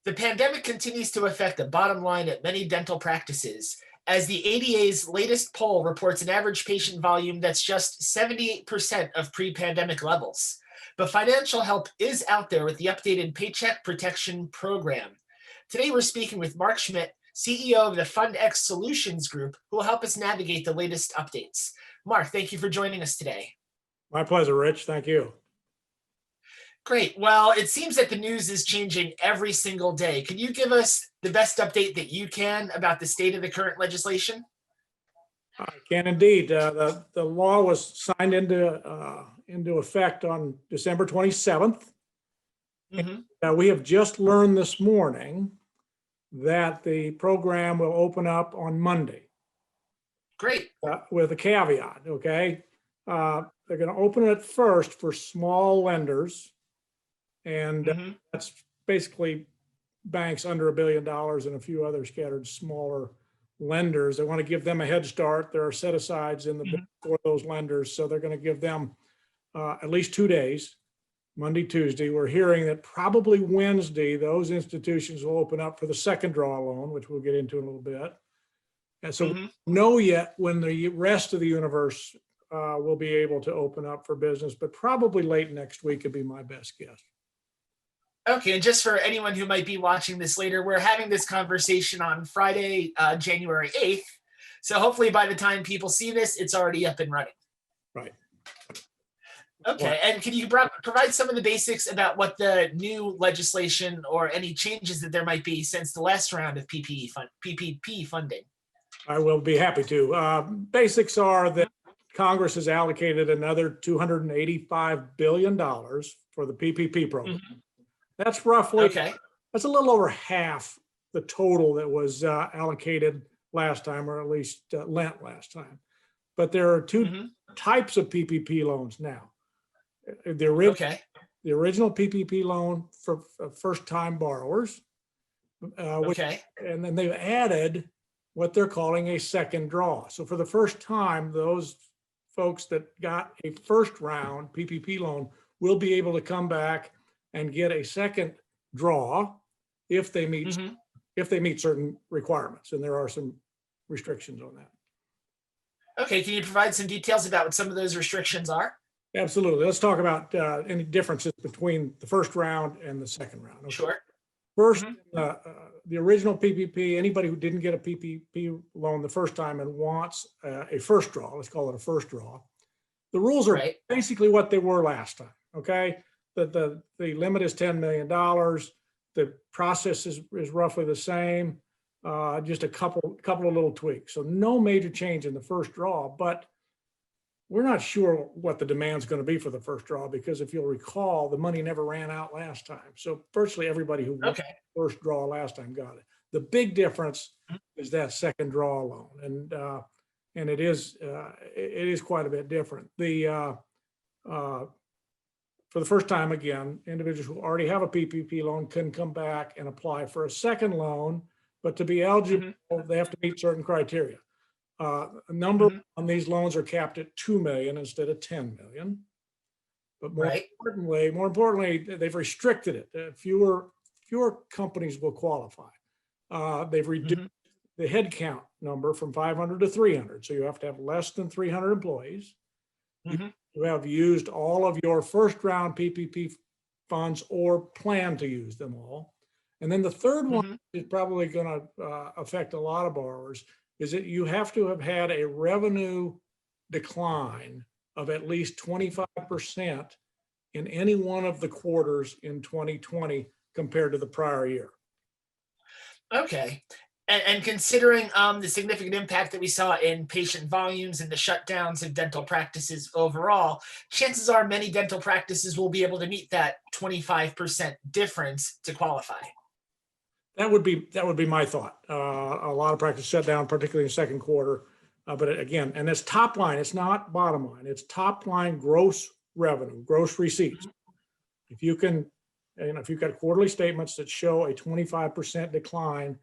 The pandemic continues to affect the bottom line at many dental practices, as the ADA's latest poll reports an average patient volume that's just 78% of pre-pandemic levels. But financial help is out there with the updated Paycheck Protection Program. Today, we're speaking with Mark Schmidt, CEO of the Fundex Solutions Group, who will help us navigate the latest updates. Mark, thank you for joining us today. My pleasure, Rich. Thank you. Great. Well, it seems that the news is changing every single day. Can you give us the best update that you can about the state of the current legislation? I can indeed. The law was signed into effect on December 27th. We have just learned this morning that the program will open up on Monday. Great. With a caveat, okay? They're going to open it first for small lenders. And that's basically banks under $1 billion and a few other scattered smaller lenders. They want to give them a head start. There are set-asides in the bill for those lenders. So they're going to give them at least 2 days, Monday, Tuesday. We're hearing that probably Wednesday, those institutions will open up for the second draw loan, which we'll get into in a little bit. And so we don't know yet when the rest of the universe will be able to open up for business, but probably late next week would be my best guess. Okay, and just for anyone who might be watching this later, we're having this conversation on Friday, January 8th. So hopefully by the time people see this, it's already up and running. Right. Okay, and can you provide some of the basics about what the new legislation or any changes that there might be since the last round of PPP funding? I will be happy to. Basics are that Congress has allocated another $285 billion for the PPP program. That's roughly, that's a little over half the total that was allocated last time, or at least lent last time. But there are two types of PPP loans now. The original PPP loan for first-time borrowers, and then they've added what they're calling a second draw. So for the first time, those folks that got a first round PPP loan will be able to come back and get a second draw if they meet certain requirements, and there are some restrictions on that. Okay, can you provide some details about what some of those restrictions are? Absolutely. Let's talk about any differences between the first round and the second round. Okay. Sure. First, the original PPP, anybody who didn't get a PPP loan the first time and wants a first draw, let's call it a first draw. The rules are basically what they were last time, okay? The limit is $10 million. The process is roughly the same, just a couple of little tweaks. So no major change in the first draw, but we're not sure what the demand's going to be for the first draw, because if you'll recall, the money never ran out last time. So virtually everybody who won the first draw last time got it. The big difference is that second draw loan, and it is quite a bit different. For the first time, again, individuals who already have a PPP loan can come back and apply for a second loan, but to be eligible, they have to meet certain criteria. A number on these loans are capped at 2 million instead of 10 million. But more importantly, they've restricted it. Fewer companies will qualify. They've reduced the head count number from 500 to 300. So you have to have less than 300 employees. You have used all of your first round PPP funds or plan to use them all. And then the third one is probably going to affect a lot of borrowers, is that you have to have had a revenue decline of at least 25% in any one of the quarters in 2020 compared to the prior year. Okay. And considering the significant impact that we saw in patient volumes and the shutdowns of dental practices overall, chances are many dental practices will be able to meet that 25% difference to qualify. That would be my thought. A lot of practice shut down, particularly in the second quarter. But again, and it's top line, it's not bottom line. It's top line gross revenue, gross receipts. If you can, if you've got quarterly statements that show a 25% decline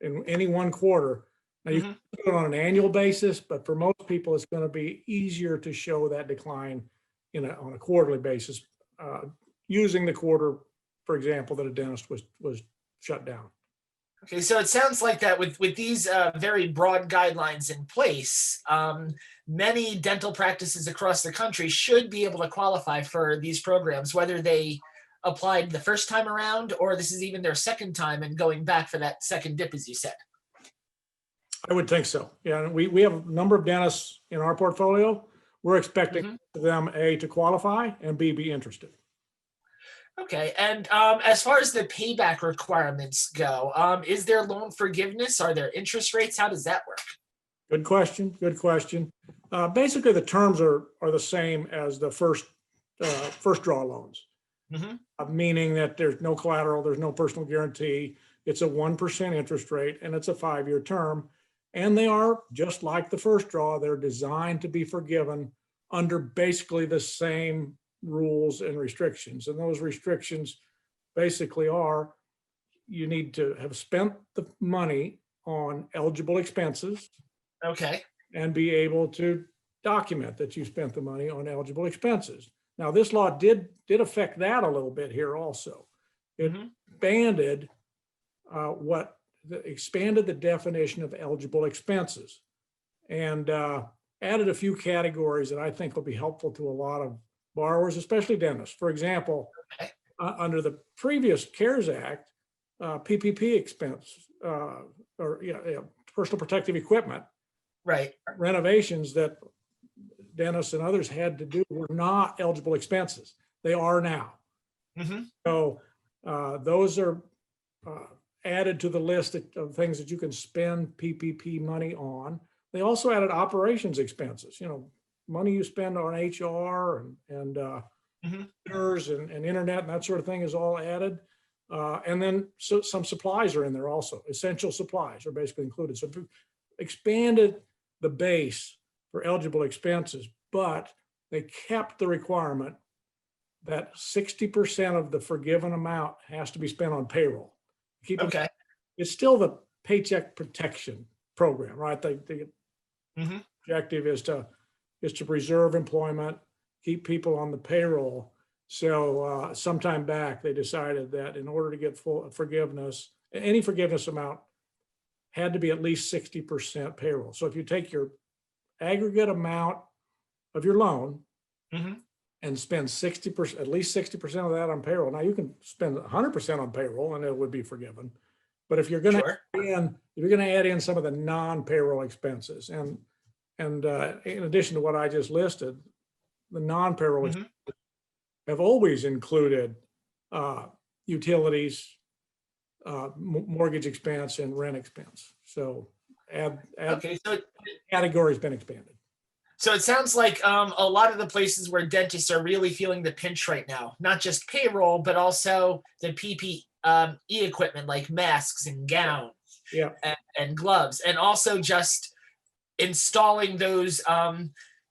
in any one quarter, now you can do it on an annual basis, but for most people, it's going to be easier to show that decline on a quarterly basis using the quarter for example, that a dentist was shut down. Okay, so it sounds like that with these very broad guidelines in place, many dental practices across the country should be able to qualify for these programs, whether they applied the first time around or this is even their second time and going back for that second dip, as you said. I would think so. Yeah, and we have a number of dentists in our portfolio. We're expecting them, A, to qualify, and B, be interested. Okay, and as far as the payback requirements go, is there loan forgiveness? Are there interest rates? How does that work? Good question. Good question. Basically, the terms are the same as the first draw loans, meaning that there's no collateral, there's no personal guarantee. It's a 1% interest rate, and it's a 5-year term. And they are just like the first draw. They're designed to be forgiven under basically the same rules and restrictions. And those restrictions basically are, you need to have spent the money on eligible expenses. Okay. And be able to document that you spent the money on eligible expenses. Now, this law did affect that a little bit here also. It expanded expanded the definition of eligible expenses and added a few categories that I think will be helpful to a lot of borrowers, especially dentists. For example, under the previous CARES Act, PPP expense personal protective equipment, renovations that dentists and others had to do were not eligible expenses. They are now. So those are added to the list of things that you can spend PPP money on. They also added operations expenses, money you spend on HR and computers and internet and that sort of thing is all added. And then some supplies are in there also. Essential supplies are basically included. So expanded the base for eligible expenses, but they kept the requirement that 60% of the forgiven amount has to be spent on payroll. It's still the Paycheck Protection Program, right? The objective is to preserve employment, keep people on the payroll. So sometime back, they decided that in order to get full forgiveness, any forgiveness amount had to be at least 60% payroll. So if you take your aggregate amount of your loan and spend 60%, at least 60% of that on payroll. Now you can spend 100% on payroll and it would be forgiven. But if you're going to add in some of the non-payroll expenses, and in addition to what I just listed, the non-payroll expenses have always included utilities, mortgage expense, and rent expense. So so category's been expanded. So it sounds like a lot of the places where dentists are really feeling the pinch right now, not just payroll, but also the PPE equipment like masks and gowns and gloves, and also just installing those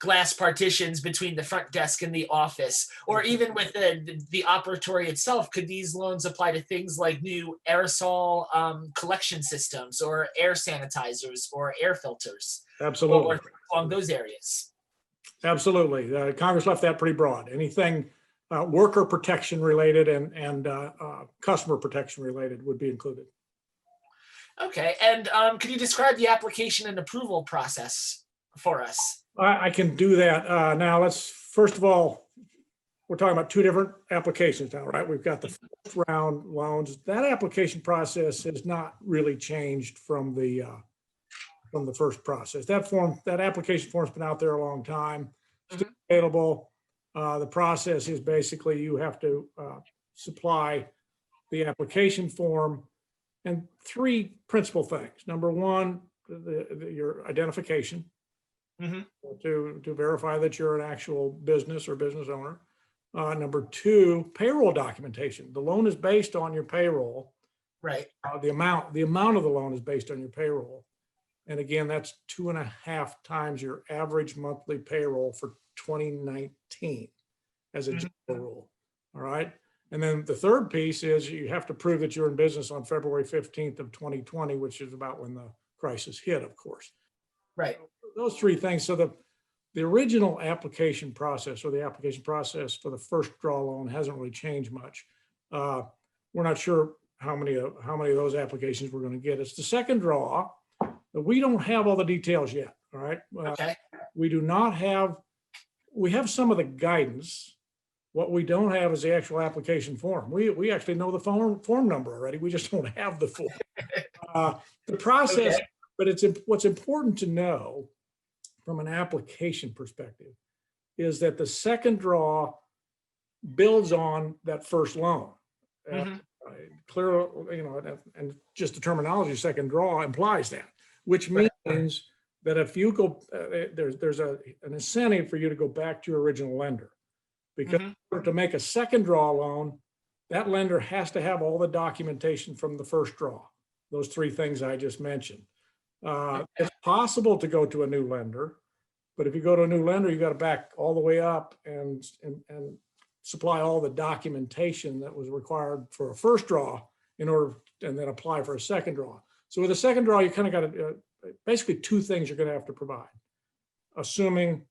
glass partitions between the front desk and the office, or even with the operatory itself. Could these loans apply to things like new aerosol collection systems or air sanitizers or air filters? Absolutely. Or along those areas? Absolutely. Congress left that pretty broad. Anything worker protection related and customer protection related would be included. Okay. And can you describe the application and approval process for us? I can do that. Now let's, first of all, we're talking about two different applications now, right? We've got the first round loans. That application process has not really changed from the first process. That application form's been out there a long time, still available. The process is basically you have to supply the application form and three principal things. Number one, your identification to verify that you're an actual business or business owner. Number two, payroll documentation. The loan is based on your payroll. Right. The amount of the loan is based on your payroll. And again, that's 2.5 times your average monthly payroll for 2019 as a general rule. All right. And then the third piece is you have to prove that you're in business on February 15th of 2020, which is about when the crisis hit, of course. Right. Those three things. So the original application process, or the application process for the first draw loan, hasn't really changed much. we're not sure how many of those applications we're going to get. It's the second draw. But we don't have all the details yet. All right. Okay. We do not have, we have some of the guidance. What we don't have is the actual application form. We actually know the form number already. We just don't have the form. The process, Okay. but what's important to know from an application perspective is that the second draw builds on that first loan. Mhm. Clear, and just the terminology, second draw implies that, which means that if you go, there's an incentive for you to go back to your original lender, because in order to make a second draw loan, that lender has to have all the documentation from the first draw. Those three things I just mentioned. It's possible to go to a new lender, but if you go to a new lender, you got to back all the way up and supply all the documentation that was required for a first draw in order, and then apply for a second draw. So with a second draw, you kind of got to, basically two things you're going to have to provide, assuming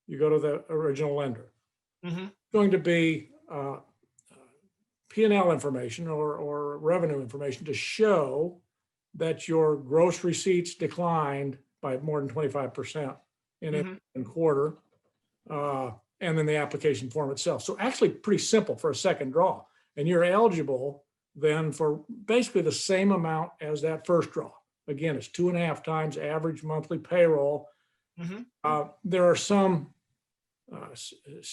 you go to the original lender. It's going to be P&L information or revenue information to show that your gross receipts declined by more than 25% in a quarter, and then the application form itself. So actually pretty simple for a second draw. And you're eligible then for basically the same amount as that first draw. Again, it's 2.5 times average monthly payroll. There are some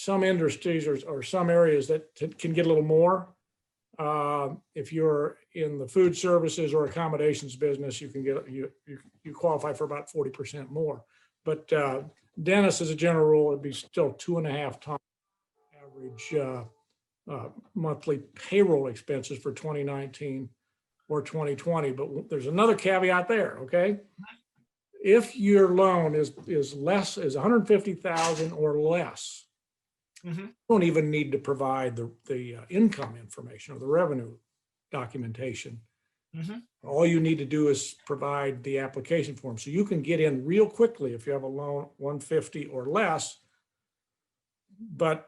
industries or some areas that can get a little more. If you're in the food services or accommodations business, you can get you qualify for about 40% more. But dentists, as a general rule, it'd be still 2.5 times average monthly payroll expenses for 2019 or 2020. But there's another caveat there. Okay, if your loan is less, is 150,000 or less, you don't even need to provide the income information or the revenue documentation. All you need to do is provide the application form. So you can get in real quickly if you have a loan 150 or less. But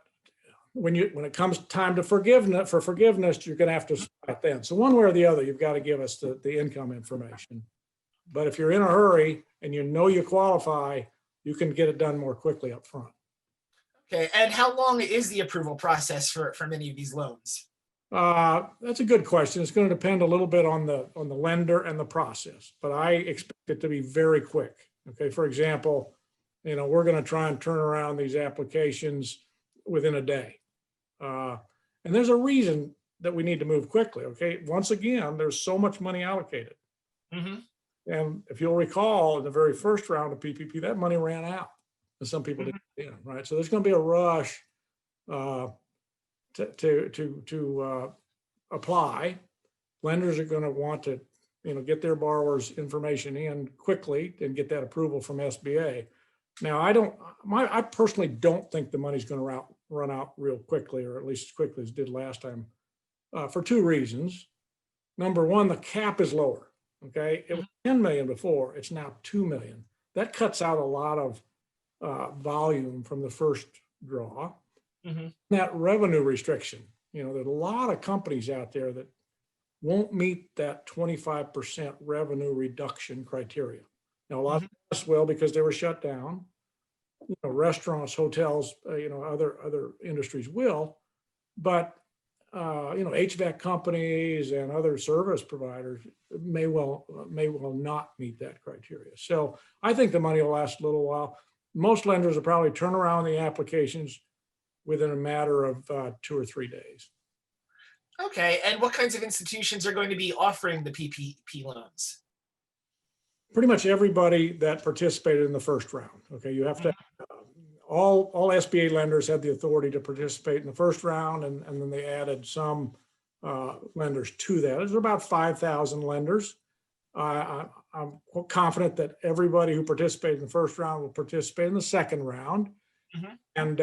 when it comes time to forgiveness, you're going to have to start then. So one way or the other, you've got to give us the income information. But if you're in a hurry and you know you qualify, you can get it done more quickly up front. Okay, and how long is the approval process for many of these loans? That's a good question. It's going to depend a little bit on the lender and the process, but I expect it to be very quick. Okay, for example, we're going to try and turn around these applications within a day, and there's a reason that we need to move quickly. Okay, once again, there's so much money allocated, and if you'll recall, in the very first round of PPP, that money ran out, and some people didn't get in, right? So there's going to be a rush to apply. Lenders are going to want to, get their borrowers' information in quickly and get that approval from SBA. Now, I personally don't think the money's going to run out real quickly, or at least as quickly as it did last time, for two reasons. Number one, the cap is lower. Okay, it was 10 million before; it's now 2 million. That cuts out a lot of volume from the first draw. That revenue restriction, there's a lot of companies out there that won't meet that 25% revenue reduction criteria. Now, a lot of us will, because they were shut down. Restaurants, hotels, other industries will, but HVAC companies and other service providers may well not meet that criteria. So I think the money will last a little while. Most lenders will probably turn around the applications within a matter of 2 or 3 days. Okay, and what kinds of institutions are going to be offering the PPP loans? Pretty much everybody that participated in the first round. Okay, you have to, all SBA lenders had the authority to participate in the first round, and then they added some lenders to that. There's about 5,000 lenders. I'm confident that everybody who participated in the first round will participate in the second round. And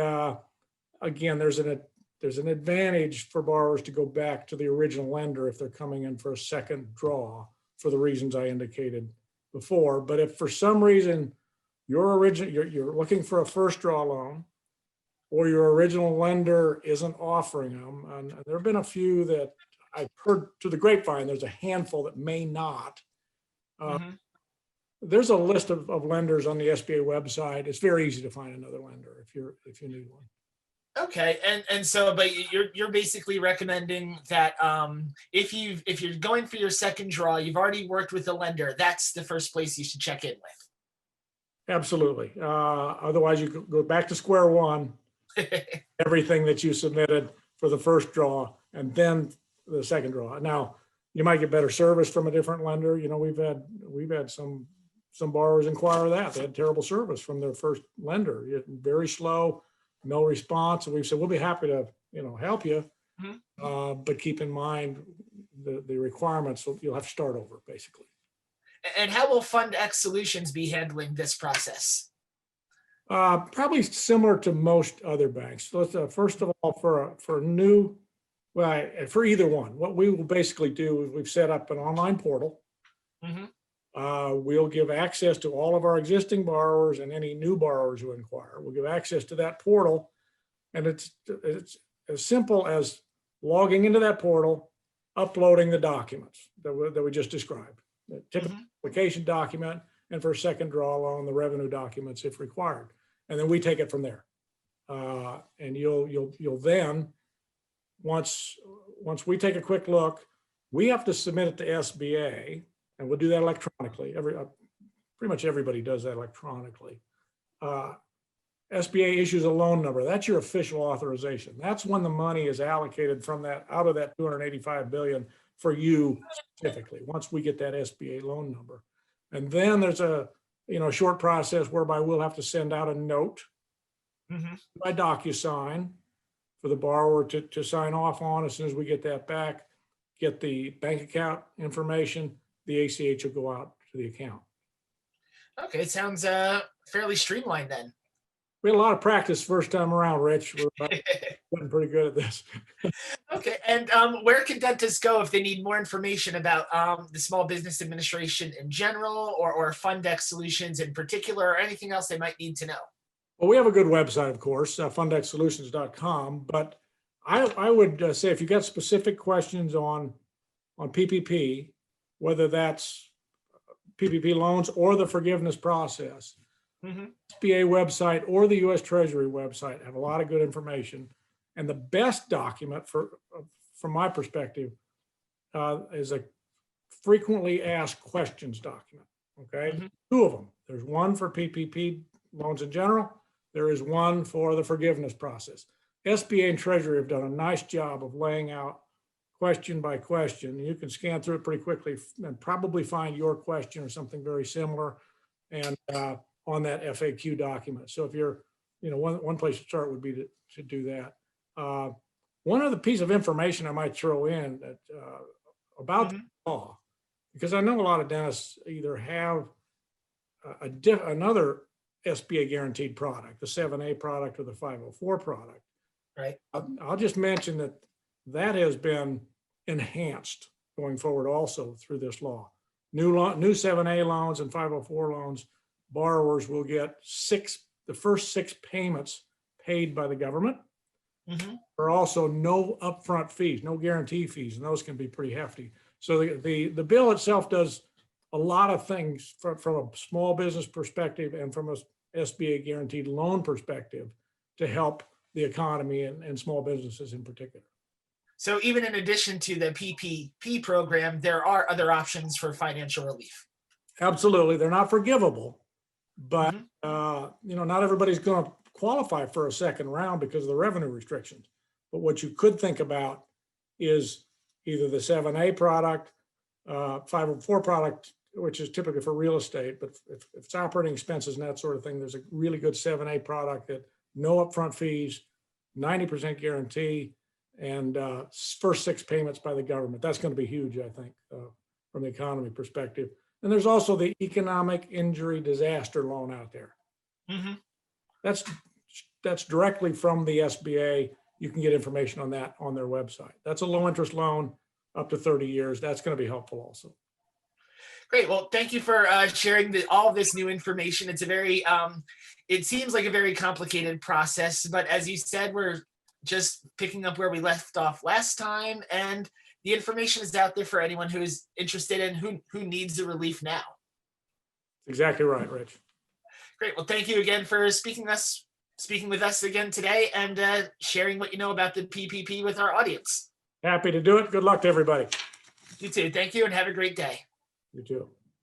again, there's an advantage for borrowers to go back to the original lender if they're coming in for a second draw, for the reasons I indicated before. But if for some reason you're looking for a first draw loan, or your original lender isn't offering them, and there have been a few that I've heard to the grapevine, there's a handful that may not. Mhm. There's a list of lenders on the SBA website. It's very easy to find another lender if you need one. Okay, and so, but you're basically recommending that if you're going for your second draw, you've already worked with a lender. That's the first place you should check in Absolutely. Otherwise, you go back to square one, with. everything that you submitted for the first draw, and then the second draw. Now, you might get better service from a different lender. You know, we've had some borrowers inquire that they had terrible service from their first lender. Very slow, no response. And we've said, we'll be happy to, help you. Mhm. But keep in mind the requirements. So you'll have to start over basically. And how will Fundex Solutions be handling this process? Probably similar to most other banks. So let's, first of all, for new, well, for either one, what we will basically do is we've set up an online portal. Mhm. We'll give access to all of our existing borrowers and any new borrowers who inquire. We'll give access to that portal, and it's as simple as logging into that portal, uploading the documents that we just described, the typical Mhm. application document, and for a second draw loan, the revenue documents if required, and then we take it from there. And you'll then once we take a quick look, we have to submit it to SBA. And we'll do that electronically. Pretty much everybody does that electronically. SBA issues a loan number. That's your official authorization. That's when the money is allocated from that, out of that 285 billion for you specifically, once we get that SBA loan number. And then there's a short process whereby we'll have to send out a note Mhm. by DocuSign for the borrower to sign off on. As soon as we get that back, get the bank account information, the ACH will go out to the account. Okay, it sounds fairly streamlined then. We had a lot of practice first time around, Rich. We're getting pretty good at this. Okay, and where can dentists go if they need more information about the Small Business Administration in general, or Fundex Solutions in particular, or anything else they might need to know? Well, we have a good website, of course, fundexsolutions.com. But I would say if you got specific questions on PPP, whether that's PPP loans or the forgiveness process, Mhm. SBA website or the U.S. Treasury website have a lot of good information. And the best document from my perspective is a frequently asked questions document. Okay, Mhm. two of them. There's one for PPP loans in general. There is one for the forgiveness process. SBA and Treasury have done a nice job of laying out question by question. You can scan through it pretty quickly and probably find your question or something very similar, and on that FAQ document. So if you're, one place to start would be to do that. One other piece of information I might throw in that about the Mhm. law, because I know a lot of dentists either have another SBA guaranteed product, the 7A product or the 504 product. Right. I'll just mention that has been enhanced going forward also through this law. New 7A loans and 504 loans, borrowers will get the first 6 payments paid by the government. Mhm. There are also no upfront fees, no guarantee fees, and those can be pretty hefty. So the bill itself does a lot of things from a small business perspective and from a SBA guaranteed loan perspective to help the economy and small businesses in particular. So even in addition to the PPP program, there are other options for financial relief. Absolutely. They're not forgivable, but Mhm. not everybody's going to qualify for a second round because of the revenue restrictions. But what you could think about is either the 7A product, 504 product, which is typically for real estate, but if it's operating expenses and that sort of thing, there's a really good 7A product that no upfront fees, 90% guarantee, and first 6 payments by the government. That's going to be huge, I think, from the economy perspective. And there's also the economic injury disaster loan out there. Mhm. That's directly from the SBA. You can get information on that on their website. That's a low interest loan up to 30 years. That's going to be helpful also. Great. Well, thank you for sharing all of this new information. It's a very, it seems like a very complicated process, but as you said, we're just picking up where we left off last time, and the information is out there for anyone who is interested and who needs the relief now. Exactly right, Rich. Great. Well, thank you again for speaking with us again today, and sharing what you know about the PPP with our audience. Happy to do it. Good luck to everybody. You too. Thank you, and have a great day. You too.